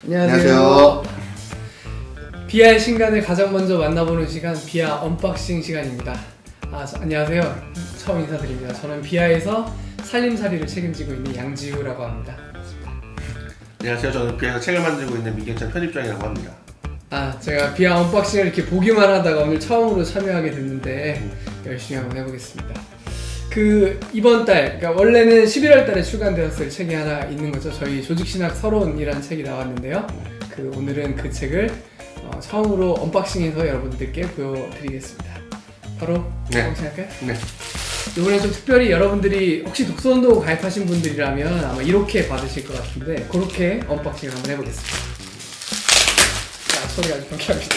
안녕하세요. 비아의 신간을 가장 먼저 만나보는 시간, 비아 언박싱 시간입니다. 안녕하세요. 처음 인사드립니다. 저는 비아에서 살림살이를 책임지고 있는 양지우라고 합니다. 안녕하세요. 저는 비아에서 책을 만들고 있는 민경찬 편집장이라고 합니다. 제가 비아 언박싱을 이렇게 보기만 하다가 오늘 처음으로 참여하게 됐는데 열심히 한번 해보겠습니다. 이번 달, 그러니까 원래는 11월 달에 출간되었을 책이 하나 있는 거죠. 저희 조직신학 서론이라는 책이 나왔는데요. 오늘은 그 책을 처음으로 언박싱해서 여러분들께 보여드리겠습니다. 바로 언박싱할까요? 네. 이번에 좀 특별히 여러분들이 혹시 독서운동 가입하신 분들이라면 아마 이렇게 받으실 것 같은데 그렇게 언박싱을 한번 해보겠습니다. 소리가 아주 경쾌합니다.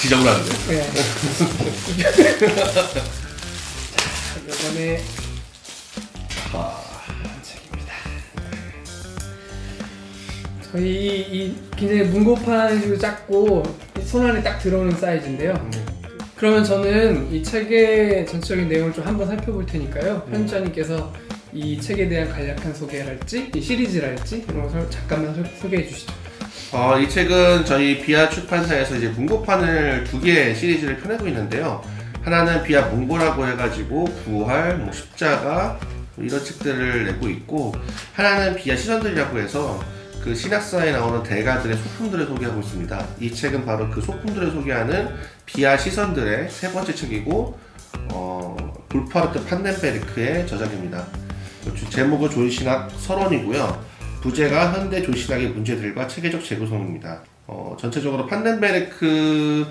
지적을 하는데. 네. 이번에 책입니다. 저희 굉장히 문고판식으로 작고 손 안에 딱 들어오는 사이즈인데요. 그러면 저는 이 책의 전체적인 내용을 좀 한번 살펴볼 테니까요. 편집자님께서 이 책에 대한 간략한 소개랄지, 이 시리즈랄지 이런 걸 잠깐만 소개해 주시죠. 이 책은 저희 비아 출판사에서 이제 문고판을 2개의 시리즈를 펴내고 있는데요. 하나는 비아 문고라고 해가지고 부활, 십자가 이런 책들을 내고 있고, 하나는 비아 시선들이라고 해서 그 신학사에 나오는 대가들의 소품들을 소개하고 있습니다. 이 책은 바로 그 소품들을 소개하는 비아 시선들의 세 번째 책이고, 볼파르트 판넨베르크의 저작입니다. 제목은 조직신학 서론이고요. 부제가 현대 조직신학의 문제들과 체계적 재구성입니다. 전체적으로 판넨베르크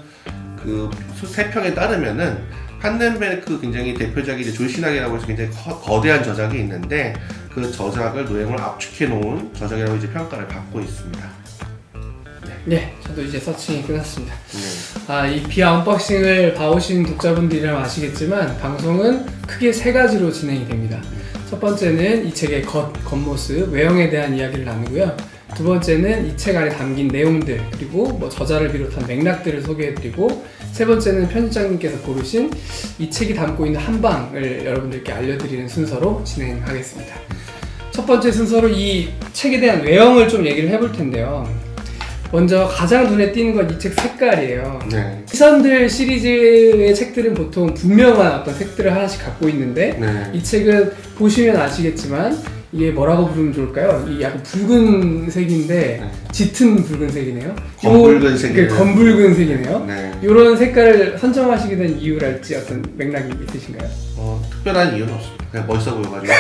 세 평에 따르면은 판넨베르크 굉장히 대표적인 조직신학이라고 해서 굉장히 거대한 저작이 있는데 그 저작을 노행을 압축해 놓은 저작이라고 이제 평가를 받고 있습니다. 네, 저도 이제 서칭이 끝났습니다. 이 비아 언박싱을 봐오신 독자분들이라면 아시겠지만 방송은 크게 3가지로 진행이 됩니다. 첫 번째는 이 책의 겉모습, 외형에 대한 이야기를 나누고요. 두 번째는 이 책 안에 담긴 내용들, 그리고 저자를 비롯한 맥락들을 소개해드리고, 세 번째는 편집장님께서 고르신 이 책이 담고 있는 한방을 여러분들께 알려드리는 순서로 진행하겠습니다. 첫 번째 순서로 이 책에 대한 외형을 좀 얘기를 해볼 텐데요. 먼저 가장 눈에 띄는 건 이 책 색깔이에요. 네. 시선들 시리즈의 책들은 보통 분명한 어떤 색들을 하나씩 갖고 있는데 이 책은 보시면 아시겠지만 이게 뭐라고 부르면 좋을까요? 이 약간 붉은색인데 짙은 붉은색이네요. 검붉은색이네요. 검붉은색이네요. 네. 이런 색깔을 선정하시게 된 이유랄지 어떤 맥락이 있으신가요? 특별한 이유는 없습니다. 그냥 멋있어 보여가지고.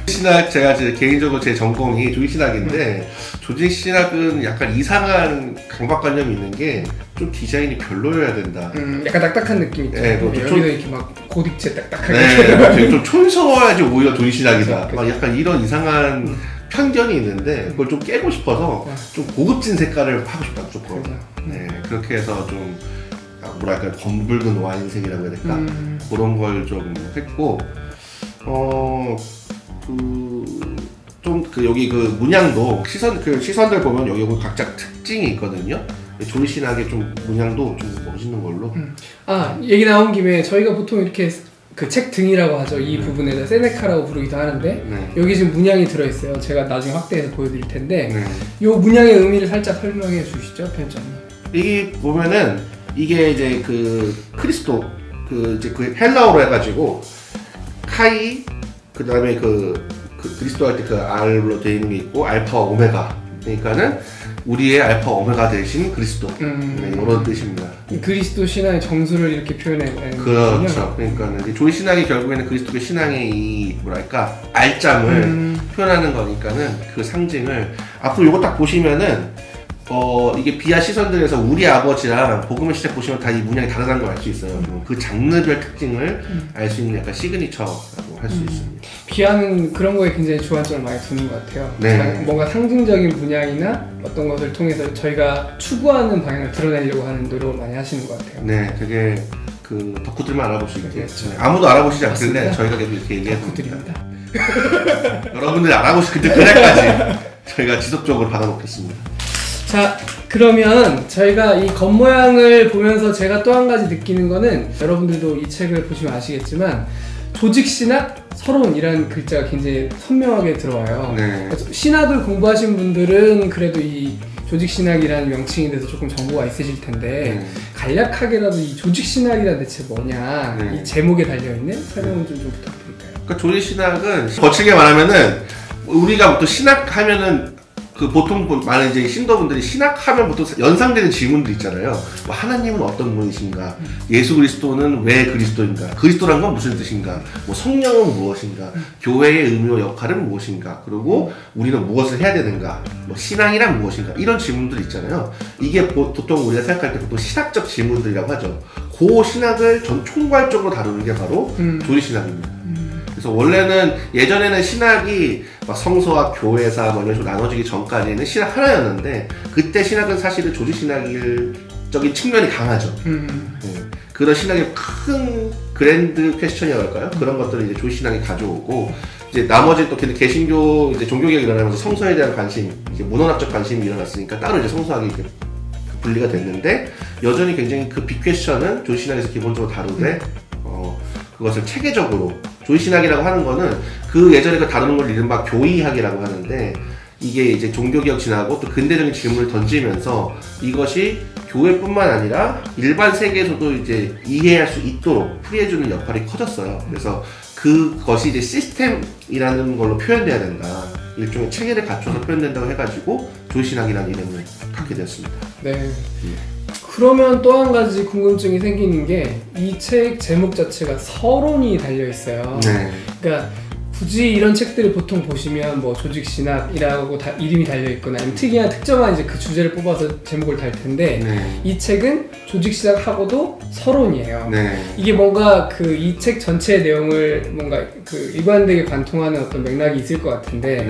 조직신학, 제가 개인적으로 제 전공이 조직신학인데 조직신학은 약간 이상한 강박관념이 있는 게 좀 디자인이 별로여야 된다. 약간 딱딱한 느낌 있죠. 네, 여기도 이렇게 막 고딕체 딱딱하게. 네, 좀 촌스러워야지 오히려 조직신학이다. 막 약간 이런 이상한 편견이 있는데 그걸 좀 깨고 싶어서 좀 고급진 색깔을 하고 싶다 조금. 네, 그렇게 해서 좀 뭐랄까 검붉은 와인색이라고 해야 될까? 그런 걸 좀 했고, 여기 문양도 시선들 보면 여기 각자 특징이 있거든요. 조직신학의 좀 문양도 좀 멋있는 걸로. 얘기 나온 김에 저희가 보통 이렇게 그 책 등이라고 하죠. 이 부분에다 세네카라고 부르기도 하는데 여기 지금 문양이 들어있어요. 제가 나중에 확대해서 보여드릴 텐데 이 문양의 의미를 살짝 설명해 주시죠, 편집자님. 이게 보면은 이게 이제 크리스토 헬라어로 해가지고 카이 그다음에 그리스도 할 때 R로 되어 있는 게 있고 알파와 오메가, 그러니까는 우리의 알파 오메가 대신 그리스도, 이런 뜻입니다. 그리스도 신앙의 정수를 이렇게 표현해내는 그렇죠. 그러니까는 조직신학이 결국에는 그리스도의 신앙의 이 알짬을 표현하는 거니까는 그 상징을 앞으로 이거 딱 보시면은 이게 비아 시선들에서 우리 아버지랑 복음의 시작 보시면 다 이 문양이 다르다는 걸 알 수 있어요. 그 장르별 특징을 알 수 있는 약간 시그니처라고 할 수 있습니다. 비아는 그런 거에 굉장히 주안점을 많이 두는 것 같아요. 네. 뭔가 상징적인 문양이나 어떤 것을 통해서 저희가 추구하는 방향을 드러내려고 하는 노력을 많이 하시는 것 같아요. 네, 되게 덕후들만 알아볼 수 있게. 아무도 알아보시지 않길래 저희가 계속 이렇게 얘기해봅니다. 여러분들이 알아보실 그날까지 저희가 지속적으로 받아놓겠습니다. 자, 그러면 저희가 이 겉모양을 보면서 제가 또 한 가지 느끼는 거는, 여러분들도 이 책을 보시면 아시겠지만 조직신학, 서론이라는 글자가 굉장히 선명하게 들어와요. 네. 그래서 신학을 공부하신 분들은 그래도 이 조직신학이라는 명칭에 대해서 조금 정보가 있으실 텐데 간략하게라도 이 조직신학이란 대체 뭐냐 이 제목에 달려있는 설명을 좀 부탁드릴까요? 그러니까 조직신학은 거칠게 말하면은 우리가 보통 신학하면은 그 보통 많은 이제 신도분들이 신학하면 보통 연상되는 질문들 있잖아요. 뭐 하나님은 어떤 분이신가? 예수 그리스도는 왜 그리스도인가? 그리스도란 건 무슨 뜻인가? 뭐 성령은 무엇인가? 교회의 의미와 역할은 무엇인가? 그리고 우리는 무엇을 해야 되는가? 뭐 신앙이란 무엇인가? 이런 질문들 있잖아요. 이게 보통 우리가 생각할 때 보통 신학적 질문들이라고 하죠. 그 신학을 전 총괄적으로 다루는 게 바로 조직신학입니다. 그래서 원래는 예전에는 신학이 막 성서학, 교회사 뭐 이런 식으로 나눠지기 전까지는 신학 하나였는데 그때 신학은 사실은 조직신학적인 측면이 강하죠. 그런 신학의 큰 그랜드 퀘스천이라고 할까요? 그런 것들을 이제 조직신학이 가져오고 이제 나머지 또 개신교 이제 종교개혁이 일어나면서 성서에 대한 관심, 이제 문헌학적 관심이 일어났으니까 따로 이제 성서학이 이제 분리가 됐는데 여전히 굉장히 그 빅 퀘스천은 조직신학에서 기본적으로 다루되 그것을 체계적으로 조직신학이라고 하는 거는 그 예전에 그 다루는 걸 이른바 교의학이라고 하는데 이게 이제 종교개혁 지나고 또 근대적인 질문을 던지면서 이것이 교회뿐만 아니라 일반 세계에서도 이제 이해할 수 있도록 풀이해주는 역할이 커졌어요. 그래서 그것이 이제 시스템이라는 걸로 표현돼야 된다. 일종의 체계를 갖춰서 표현된다고 해가지고 조직신학이라는 이름을 갖게 되었습니다. 네. 그러면 또 한 가지 궁금증이 생기는 게 이 책 제목 자체가 서론이 달려 있어요. 네. 그러니까 굳이 이런 책들을 보통 보시면 뭐 조직신학이라고 이름이 달려 있거나 아니면 특이한 특정한 이제 그 주제를 뽑아서 제목을 달 텐데 이 책은 조직신학하고도 서론이에요. 이게 뭔가 그 이 책 전체의 내용을 뭔가 그 일관되게 관통하는 어떤 맥락이 있을 것 같은데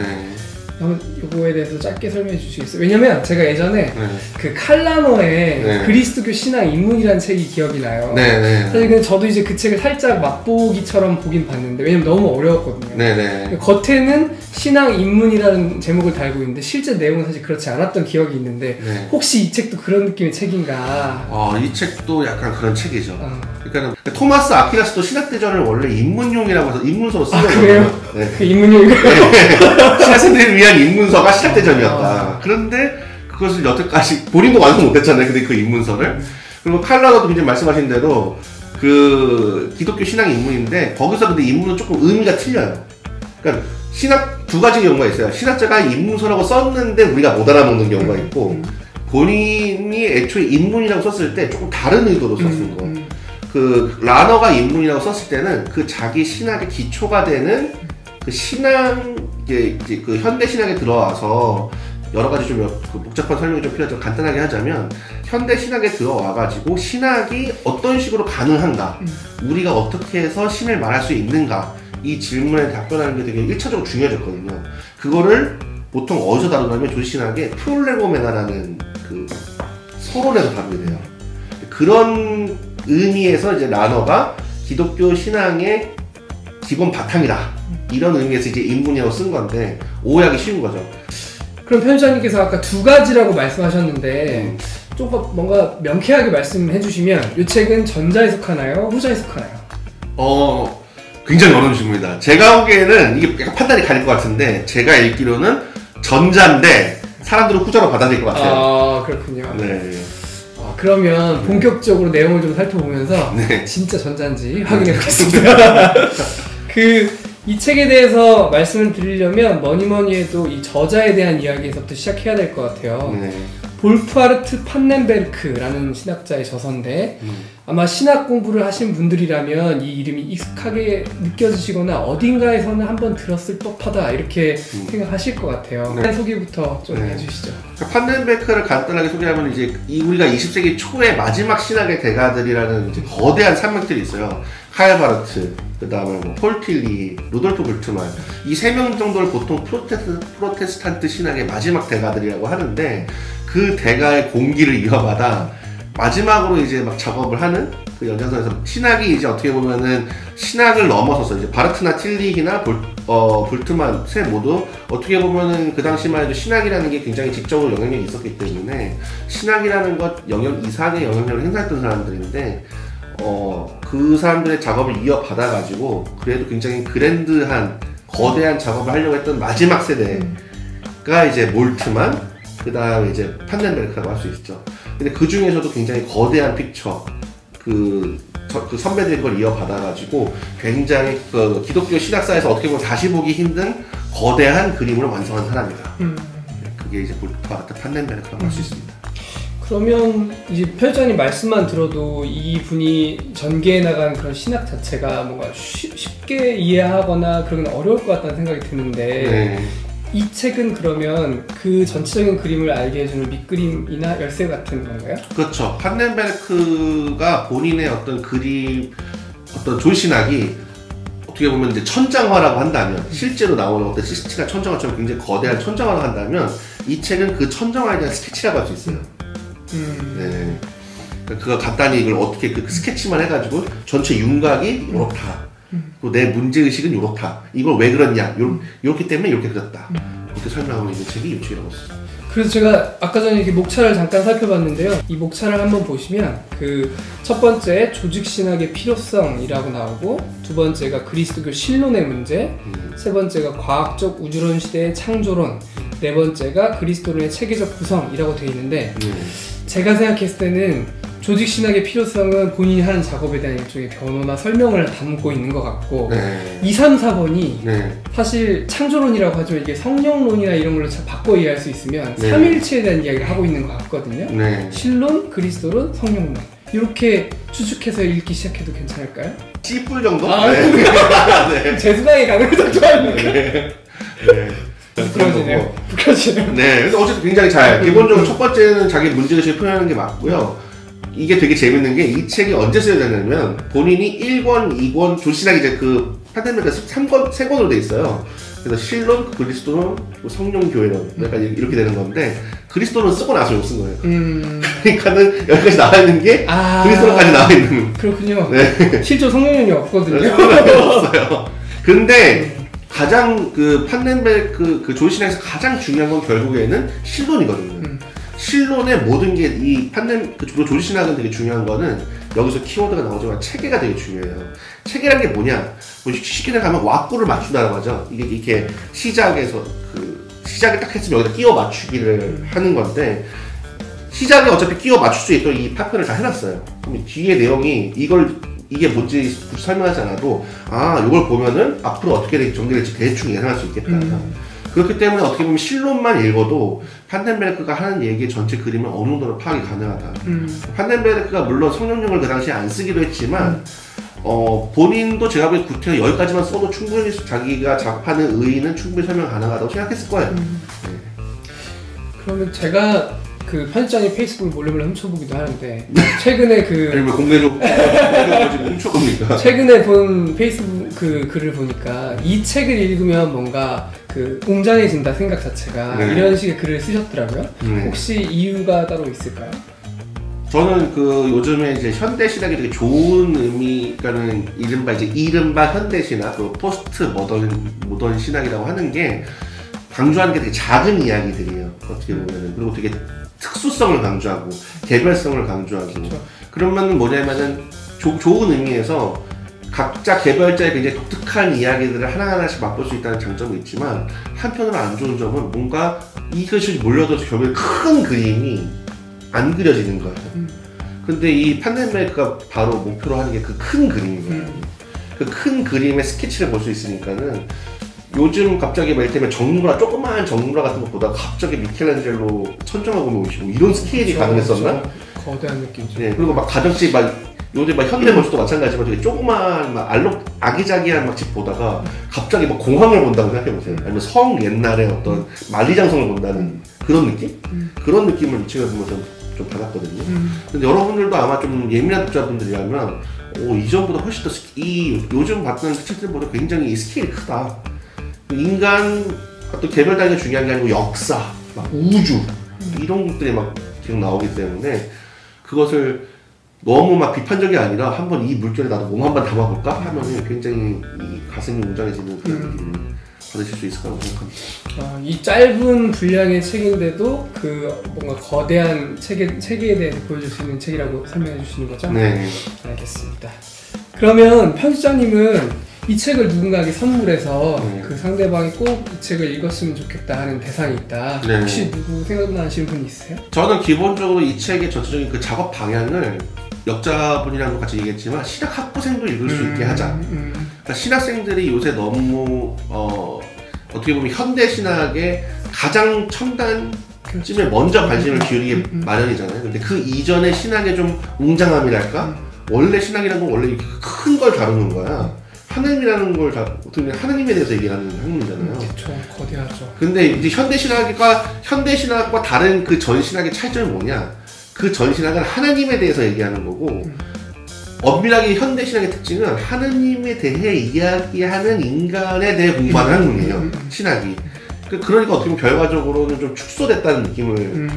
한번 이거에 대해서 짧게 설명해 주시겠어요? 왜냐면 제가 예전에 그 칼라노의 그리스도교 신앙 입문이라는 책이 기억이 나요. 사실 근데 저도 이제 그 책을 살짝 맛보기처럼 보긴 봤는데 왜냐면 너무 어려웠거든요. 겉에는 신앙 입문이라는 제목을 달고 있는데 실제 내용은 사실 그렇지 않았던 기억이 있는데 혹시 이 책도 그런 느낌의 책인가? 이 책도 약간 그런 책이죠. 그러니까 토마스 아퀴나스도 신학대전을 원래 입문용이라고 해서 입문서로 쓰는 거예요. 그래요? 그 입문용인가요? 신학생들을 위한 입문서가 신학대전이었다. 그런데 그것을 여태까지 본인도 완성 못했잖아요. 근데 그 입문서를 그리고 칼라노도 굉장히 말씀하신 대로 그 기독교 신앙 입문인데 거기서 근데 입문은 조금 의미가 틀려요. 그러니까 신학 두 가지 경우가 있어요. 신학자가 입문서라고 썼는데 우리가 못 알아먹는 경우가 있고 본인이 애초에 입문이라고 썼을 때 조금 다른 의도로 썼은 거. 그 라너가 입문이라고 썼을 때는 그 자기 신학의 기초가 되는 그 신앙 이제 그 현대 신학에 들어와서 여러 가지 좀 그 복잡한 설명이 좀 필요하죠. 간단하게 하자면 현대 신학에 들어와 가지고 신학이 어떤 식으로 가능한가, 우리가 어떻게 해서 신을 말할 수 있는가 이 질문에 답변하는 게 되게 1차적으로 중요해졌거든요. 그거를 보통 어디서 다루냐면 조직신학의 프롤레고메나라는 그 서론에서 다루게 돼요. 그런 의미에서 이제 라너가 기독교 신앙의 기본 바탕이다 이런 의미에서 이제 입문이라고 쓴 건데 오해하기 쉬운 거죠. 그럼 편집자님께서 아까 두 가지라고 말씀하셨는데 조금 뭔가 명쾌하게 말씀해 주시면 이 책은 전자에 속하나요? 후자에 속하나요? 굉장히 어려운 질문이다. 제가 보기에는 이게 약간 판단이 갈릴 것 같은데 제가 읽기로는 전자인데 사람들은 후자로 받아들일 것 같아요. 아 그렇군요. 네. 그러면 본격적으로 내용을 좀 살펴보면서 진짜 전자인지 확인해 보겠습니다. 이 책에 대해서 말씀을 드리려면 뭐니 해도 이 저자에 대한 이야기에서부터 시작해야 될 것 같아요. 볼프하르트 판넨베르크라는 신학자의 저서인데 아마 신학 공부를 하신 분들이라면 이 이름이 익숙하게 느껴지시거나 어딘가에서는 한번 들었을 법하다 이렇게 생각하실 것 같아요. 소개부터 좀 해주시죠. 판넨베르크를 간단하게 소개하면 이제 우리가 20세기 초의 마지막 신학의 대가들이라는 이제 거대한 산맥들이 있어요. 카일 바르트, 그 다음에 뭐 폴 틸리, 루돌프 불트만 이 세 명 정도를 보통 프로테스탄트 신학의 마지막 대가들이라고 하는데 그 대가의 공기를 이어받아 마지막으로 이제 막 작업을 하는 그 연장선에서 신학이 이제 어떻게 보면은 신학을 넘어서서 이제 바르트나 틸리히나 불트만 세 모두 어떻게 보면은 그 당시만 해도 신학이라는 게 굉장히 직접으로 영향력이 있었기 때문에 신학이라는 것 영역 이상의 영향력을 행사했던 사람들인데 그 사람들의 작업을 이어받아가지고 그래도 굉장히 그랜드한 거대한 작업을 하려고 했던 마지막 세대가 이제 몰트만, 그 다음에 이제 판넨베르크라고 할 수 있죠. 근데 그 중에서도 굉장히 거대한 픽처, 그 선배들이 그걸 이어받아가지고 굉장히 그 기독교 신학사에서 어떻게 보면 다시 보기 힘든 거대한 그림을 완성한 사람이다. 그게 이제 몰트와 같은 판넨베르크라고 할 수 있습니다. 그러면 이제 편집장님 말씀만 들어도 이 분이 전개해 나간 그런 신학 자체가 뭔가 쉽게 이해하거나 그러긴 어려울 것 같다는 생각이 드는데 네. 이 책은 그러면 그 전체적인 그림을 알게 해주는 밑그림이나 열쇠 같은 건가요? 그렇죠. 판넨베르크가 본인의 어떤 그림, 어떤 존신학이 어떻게 보면 이제 천장화라고 한다면, 실제로 나오는 어떤 시스티나 천장화처럼 굉장히 거대한 천장화라고 한다면, 이 책은 그 천장화에 대한 스케치라고 할 수 있어요. 네. 그거 간단히 이걸 어떻게 그 스케치만 해가지고 전체 윤곽이 요렇다. 그리고 내 문제의식은 요렇다. 이걸 왜 그랬냐. 요렇기 때문에 이렇게 그렸다. 그렇게 설명하고 있는 책이 이 책이라고 했어요. 그래서 제가 아까 전에 이렇게 목차를 잠깐 살펴봤는데요. 이 목차를 한번 보시면 그 첫 번째 조직신학의 필요성이라고 나오고, 두 번째가 그리스도교 신론의 문제, 세 번째가 과학적 우주론 시대의 창조론, 네 번째가 그리스도론의 체계적 구성이라고 되어 있는데 제가 생각했을 때는 조직신학의 필요성은 본인이 하는 작업에 대한 일종의 변호나 설명을 담고 있는 것 같고, 2, 3, 4번이 사실 창조론이라고 하지만 이게 성령론이나 이런 걸로 바꿔 이해할 수 있으면 삼위일체에 대한 이야기를 하고 있는 것 같거든요. 신론, 그리스도론, 성령론 이렇게 추측해서 읽기 시작해도 괜찮을까요? C뿔 정도? 네. 재수강이 가능해서 좋아하니까. 부끄러지네요. 부끄러지네요. 네, 그래서 어쨌든 굉장히 잘. 기본적으로 첫 번째는 자기 문제의식을 표현하는 게 맞고요. 이게 되게 재밌는 게 이 책이 언제 쓰여졌냐면 본인이 1권, 2권, 조신학이 이제 그 판넨베르크가 3권으로 돼 있어요. 그래서 신론, 그리스도론, 성령교회론 약간 이렇게 되는 건데 그리스도론 쓰고 나서 이거 쓴 거예요. 그러니까는 여기까지 나와 있는 게 그리스도론까지 나와 있는. 그렇군요. 네. 실제 성령론이 없거든요. 없어요. 근데 가장 그 판넨베르크 그 조신학에서 가장 중요한 건 결국에는 신론이거든요. 신론의 모든 게 이 조직신학은 되게 중요한 거는 여기서 키워드가 나오지만 체계가 되게 중요해요. 체계란 게 뭐냐? 쉽게 생각하면 왁구를 맞춘다고 하죠. 이게 이렇게 시작에서 시작을 딱 했으면 여기다 끼워 맞추기를 하는 건데 시작에 어차피 끼워 맞출 수 있도록 이 파편을 다 해놨어요. 그럼 뒤에 내용이 이게 뭔지 굳이 설명하지 않아도 이걸 보면은 앞으로 어떻게 전개될지 대충 예상할 수 있겠다. 그렇기 때문에 어떻게 보면 신론만 읽어도 판넨베르크가 하는 얘기의 전체 그림을 어느 정도로 파악이 가능하다. 판넨베르크가 물론 성령령을 그 당시에 안 쓰기도 했지만 본인도 제가 보기엔 구태여 여기까지만 써도 충분히 자기가 작업하는 의의는 충분히 설명 가능하다고 생각했을 거예요. 네. 그러면 제가 그 편집장님 페이스북을 몰래 훔쳐보기도 하는데 최근에 아니 왜 공개로 훔쳐봅니까? 최근에 본 페이스북 그 글을 보니까 이 책을 읽으면 뭔가 그 웅장해진다 생각 자체가 이런 식의 글을 쓰셨더라고요. 혹시 이유가 따로 있을까요? 저는 그 요즘에 이제 현대 신학이 되게 좋은 의미가는 이른바 현대 신학, 그 포스트 모던 신학이라고 하는 게 강조하는 게 되게 작은 이야기들이에요. 어떻게 보면은. 그리고 되게 특수성을 강조하고 개별성을 강조하고. 그러면 뭐냐면은 좋은 의미에서 각자 개별자의 굉장히 독특한 이야기들을 하나하나씩 맛볼 수 있다는 장점이 있지만 한편으로 안 좋은 점은 뭔가 이것이 몰려들어서 결국에 큰 그림이 안 그려지는 거예요. 근데 이 판넨베르크가 바로 목표로 하는 게 그 큰 그림이거든요. 그 큰 그림의 스케치를 볼 수 있으니까는 요즘 갑자기 막 이를테면 정무라, 조그마한 정무라 같은 것보다 갑자기 미켈란젤로 천정화 보면 오시고 이런 스케일이 가능했었나? 거대한 느낌이죠. 네, 그리고 막 가정집 요즘 현대 건축도 마찬가지지만 되게 조그마한 아기자기한 집 보다가 갑자기 공항을 본다고 생각해보세요. 아니면 성 옛날에 어떤 만리장성을 본다는 그런 느낌? 그런 느낌을 이 책을 보면 좀 받았거든요. 근데 여러분들도 아마 좀 예민한 독자분들이라면 이전보다 훨씬 더 요즘 봤던 책들보다 굉장히 스케일이 크다. 인간 어떤 개별 단위가 중요한 게 아니고 역사, 우주 이런 것들이 계속 나오기 때문에 그것을 너무 비판적이 아니라 한번 이 물결에 나도 몸 한번 담아볼까 하면은 굉장히 이 가슴이 웅장해지는 그런 느낌을 받으실 수 있을 거라고 생각합니다. 이 짧은 분량의 책인데도 그 뭔가 거대한 체계에 대해서 보여줄 수 있는 책이라고 설명해 주시는 거죠? 네. 알겠습니다. 그러면 편집장님은 이 책을 누군가에게 선물해서 그 상대방이 꼭 이 책을 읽었으면 좋겠다 하는 대상이 있다. 네. 혹시 누구 생각나시는 분 있으세요? 저는 기본적으로 이 책의 전체적인 그 작업 방향을 역자분이랑도 같이 얘기했지만 신학 학부생도 읽을 수 있게 하자. 그러니까 신학생들이 요새 너무 어떻게 보면 현대 신학의 가장 첨단쯤에 먼저 관심을 기울이게 마련이잖아요. 근데 그 이전의 신학의 좀 웅장함이랄까? 원래 신학이라는 건 원래 이렇게 큰 걸 다루는 거야. 하나님이라는 걸 어떻게 보면 하나님에 대해서 얘기하는 학문이잖아요. 그렇죠. 거대하죠. 근데 이제 현대 신학과 다른 그 전 신학의 차이점이 뭐냐? 그 전 신학은 하나님에 대해서 얘기하는 거고, 엄밀하게 현대 신학의 특징은 하나님에 대해 이야기하는 인간에 대해 공부하는 학문이에요. 신학이. 그러니까 어떻게 보면 결과적으로는 좀 축소됐다는 느낌을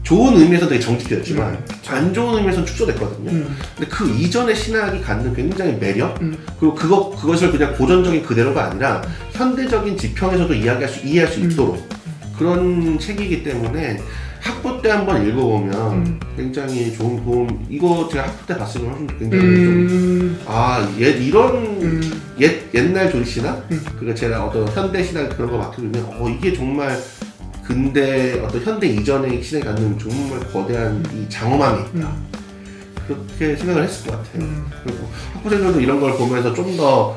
좋은 의미에서 되게 정직되었지만 안 좋은 의미에서는 축소됐거든요. 근데 그 이전의 신학이 갖는 굉장히 매력, 그리고 그것을 그냥 고전적인 그대로가 아니라 현대적인 지평에서도 이해할 수 있도록 그런 책이기 때문에 학부 때 한번 읽어보면 굉장히 좋은 도움. 이거 제가 학부 때 봤으면 굉장히 이런 옛날 존 신학, 그리고 제가 어떤 현대 신학 그런 거 맡겨두면 이게 정말 근데 어떤 현대 이전의 신학이 갖는 정말 거대한 이 장엄함이 있다. 그렇게 생각을 했을 것 같아요. 그리고 학부생들도 이런 걸 보면서 좀 더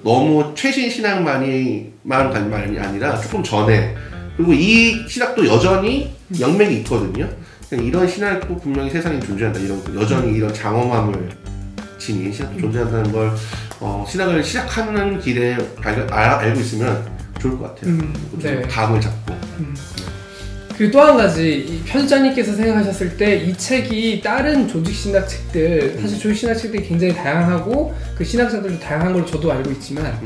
너무 최신 신학만이 아니라 조금 전에, 그리고 이 신학도 여전히 영맥이 있거든요. 이런 신학도 분명히 세상에 존재한다. 여전히 이런 장엄함을 지닌 신학도 존재한다는 걸 신학을 시작하는 길에 알고 있으면 좋을 것 같아요. 네. 감을 잡고. 그리고 또 한 가지, 이 편집자님께서 생각하셨을 때 이 책이 다른 조직 신학 책들, 사실 조직 신학 책들이 굉장히 다양하고 그 신학자들도 다양한 걸 저도 알고 있지만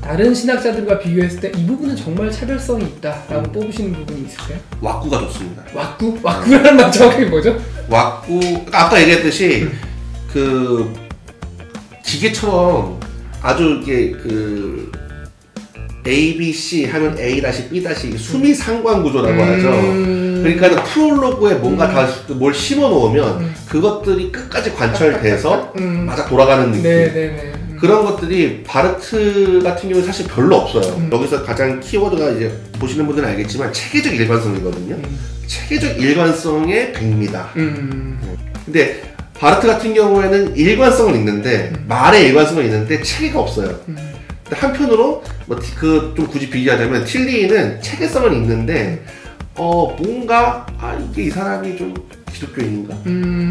다른 신학자들과 비교했을 때 이 부분은 정말 차별성이 있다라고 뽑으시는 부분이 있으세요? 왁구가 좋습니다. 왁구? 왁구라는 말 정확히 뭐죠? 왁구, 아까 얘기했듯이 그 기계처럼 아주 이게 A, B, C 하면 A-, B- 수미 상관 구조라고 하죠. 그러니까 프롤로그에 뭔가 다 뭘 심어 놓으면 그것들이 끝까지 관철돼서 맞아 돌아가는 느낌. 그런 것들이 바르트 같은 경우는 사실 별로 없어요. 여기서 가장 키워드가 이제 보시는 분들은 알겠지만 체계적 일관성이거든요. 체계적 일관성의 백미다. 근데 바르트 같은 경우에는 일관성은 있는데 말의 일관성은 있는데 체계가 없어요. 한편으로 좀 굳이 비교하자면 틸리는 체계성은 있는데 뭔가 이게 이 사람이 좀 기독교인인가?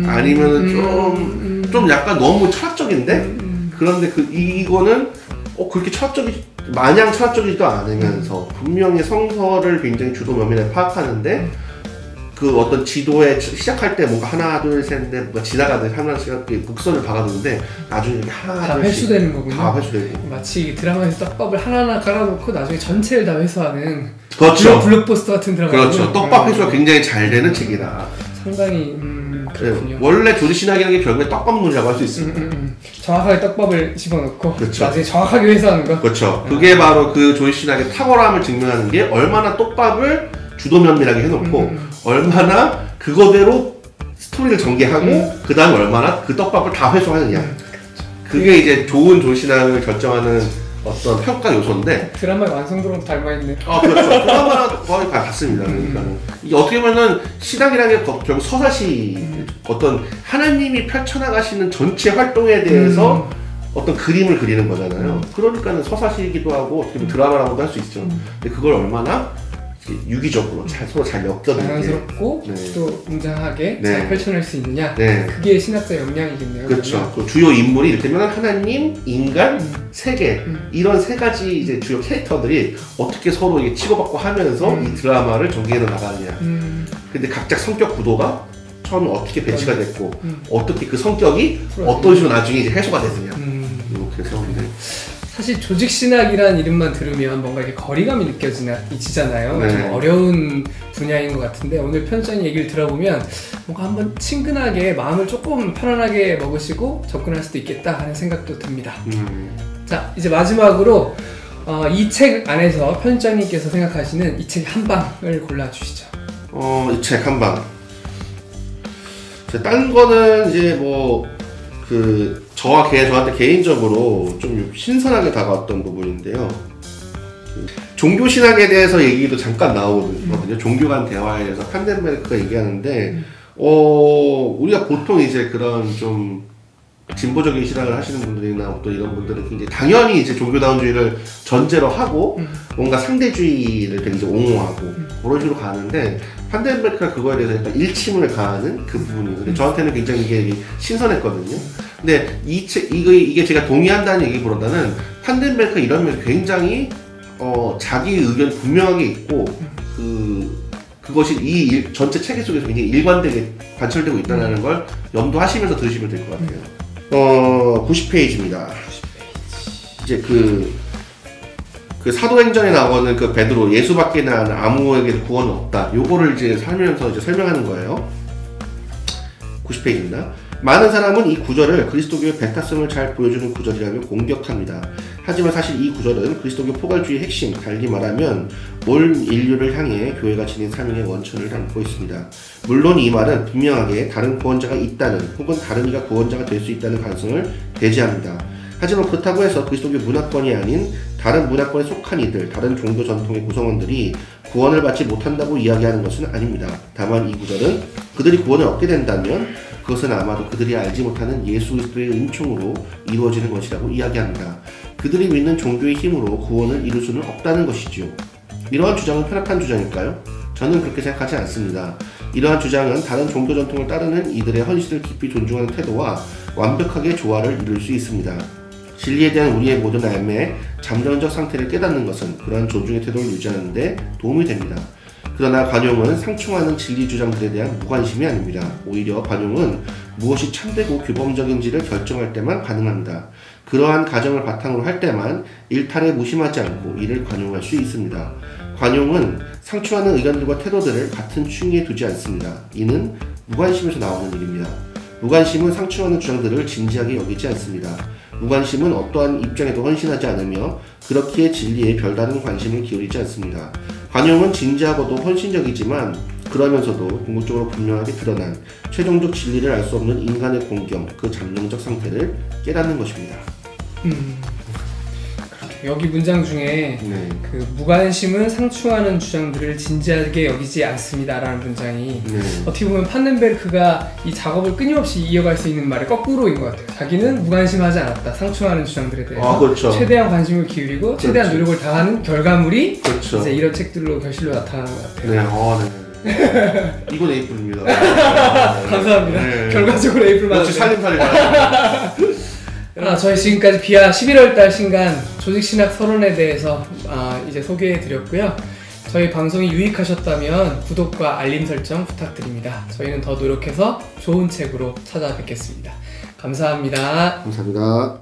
아니면은 좀 약간 너무 철학적인데? 그런데 이거는 그렇게 마냥 철학적이지도 않으면서 분명히 성서를 굉장히 주도 면밀하게 파악하는데 그 어떤 지도에 시작할 때 뭔가 하나 둘 셋인데 뭔가 지나가듯 하나씩 곡선을 박아두는데 나중에 하나 다 회수되는 거군요. 다 회수되고 마치 드라마에서 떡밥을 하나하나 깔아놓고 나중에 전체를 다 회수하는 그렇죠. 블록버스터 같은 드라마. 그렇죠. 떡밥 회수가 굉장히 잘 되는 책이다. 상당히 그렇군요. 원래 조직 신학이라는 게 결국에 떡밥론이라고 할 수 있습니다. 정확하게 떡밥을 집어넣고 그렇죠. 나중에 정확하게 회수하는 거. 그렇죠. 그게 바로 그 조직 신학의 탁월함을 증명하는 게 얼마나 떡밥을 주도 면밀하게 해놓고 얼마나 그거대로 스토리를 전개하고 그 다음에 얼마나 그 떡밥을 다 회수하느냐. 그게 이제 좋은 조신학을 결정하는 어떤 평가 요소인데 드라마의 완성도랑 닮아있네. 그렇죠. 드라마랑 거의 같습니다. 그러니까 이게 어떻게 보면은 신학이라는 게 결국 서사시 어떤 하나님이 펼쳐나가시는 전체 활동에 대해서 어떤 그림을 그리는 거잖아요. 그러니까는 서사시이기도 하고 어떻게 보면 드라마라고도 할 수 있죠. 근데 그걸 얼마나 유기적으로 서로 잘 엮여들게 자연스럽고 또 웅장하게 잘 펼쳐낼 수 있느냐. 그게 신학자 역량이겠네요. 그렇죠. 그 주요 인물이 이를테면 하나님, 인간, 세계 이런 세 가지 이제 주요 캐릭터들이 어떻게 서로 이게 치고받고 하면서 이 드라마를 전개해 나가느냐. 근데 각자 성격 구도가 처음에 어떻게 배치가 됐고 어떻게 그 성격이 어떤 식으로 나중에 이제 해소가 되느냐. 이렇게 해서 사실 조직신학이라는 이름만 들으면 뭔가 이렇게 거리감이 느껴지잖아요. 좀 어려운 분야인 것 같은데 오늘 편집자님 얘기를 들어보면 뭔가 한번 친근하게 마음을 조금 편안하게 먹으시고 접근할 수도 있겠다 하는 생각도 듭니다. 자, 이제 마지막으로 이 책 안에서 편집장님께서 생각하시는 이 책 한 방을 골라주시죠. 이 책 한 방. 딴 거는 이제 저한테 개인적으로 좀 신선하게 다가왔던 부분인데요. 종교 신학에 대해서 얘기도 잠깐 나오거든요. 종교 간 대화에 대해서 판덴베르크가 얘기하는데, 우리가 보통 이제 그런 좀 진보적인 신학을 하시는 분들이나 또 이런 분들은 굉장히 당연히 이제 종교다운주의를 전제로 하고 뭔가 상대주의를 되게 이제 옹호하고 그런 식으로 가는데, 판덴베르크가 그거에 대해서 약간 일침을 가하는 그 부분이, 근데 저한테는 굉장히 이게 신선했거든요. 근데 이게 제가 동의한다는 얘기보다는 판덴베르크가 이런 면에서 굉장히 자기 의견 분명하게 있고 그것이 이 전체 체계 속에서 굉장히 일관되게 관철되고 있다는 걸 염두하시면서 들으시면 될 것 같아요. 90페이지입니다. 이제 그 사도행전에 나오는 그 베드로, 예수밖에 난 아무에게도 구원은 없다. 요거를 이제 살면서 이제 설명하는 거예요. 90페이지입니다. 많은 사람은 이 구절을 그리스도교의 배타성을 잘 보여주는 구절이라며 공격합니다. 하지만 사실 이 구절은 그리스도교 포괄주의의 핵심, 달리 말하면 온 인류를 향해 교회가 지닌 사명의 원천을 담고 있습니다. 물론 이 말은 분명하게 다른 구원자가 있다는, 혹은 다른 이가 구원자가 될 수 있다는 가능성을 배제합니다. 하지만 그렇다고 해서 그리스도교 문화권이 아닌 다른 문화권에 속한 이들, 다른 종교 전통의 구성원들이 구원을 받지 못한다고 이야기하는 것은 아닙니다. 다만 이 구절은 그들이 구원을 얻게 된다면 그것은 아마도 그들이 알지 못하는 예수 그리스도의 은총으로 이루어지는 것이라고 이야기합니다. 그들이 믿는 종교의 힘으로 구원을 이룰 수는 없다는 것이지요. 이러한 주장은 편협한 주장일까요? 저는 그렇게 생각하지 않습니다. 이러한 주장은 다른 종교 전통을 따르는 이들의 헌신을 깊이 존중하는 태도와 완벽하게 조화를 이룰 수 있습니다. 진리에 대한 우리의 모든 삶의 잠정적 상태를 깨닫는 것은 그러한 존중의 태도를 유지하는 데 도움이 됩니다. 그러나 관용은 상충하는 진리 주장들에 대한 무관심이 아닙니다. 오히려 관용은 무엇이 참되고 규범적인지를 결정할 때만 가능합니다. 그러한 가정을 바탕으로 할 때만 일탈에 무심하지 않고 이를 관용할 수 있습니다. 관용은 상충하는 의견들과 태도들을 같은 충의에 두지 않습니다. 이는 무관심에서 나오는 일입니다. 무관심은 상충하는 주장들을 진지하게 여기지 않습니다. 무관심은 어떠한 입장에도 헌신하지 않으며 그렇기에 진리에 별다른 관심을 기울이지 않습니다. 관용은 진지하고도 헌신적이지만 그러면서도 궁극적으로 분명하게 드러난 최종적 진리를 알 수 없는 인간의 공경, 그 잠정적 상태를 깨닫는 것입니다. 여기 문장 중에 그 무관심은 상충하는 주장들을 진지하게 여기지 않습니다라는 문장이 어떻게 보면 판덴베르크가 이 작업을 끊임없이 이어갈 수 있는 말의 거꾸로인 것 같아요. 자기는 무관심하지 않았다. 상충하는 주장들에 대해서 그렇죠. 최대한 관심을 기울이고 최대한 노력을 다하는 결과물이 그렇죠. 이제 이런 책들로 결실로 나타나는 것 같아요. 네. 이건 에이플입니다. 감사합니다. 네. 결과적으로 에이플 맞았네요. 역시 살림살이 저희 지금까지 비아 11월달 신간 조직신학 서론에 대해서 이제 소개해드렸고요. 저희 방송이 유익하셨다면 구독과 알림 설정 부탁드립니다. 저희는 더 노력해서 좋은 책으로 찾아뵙겠습니다. 감사합니다. 감사합니다.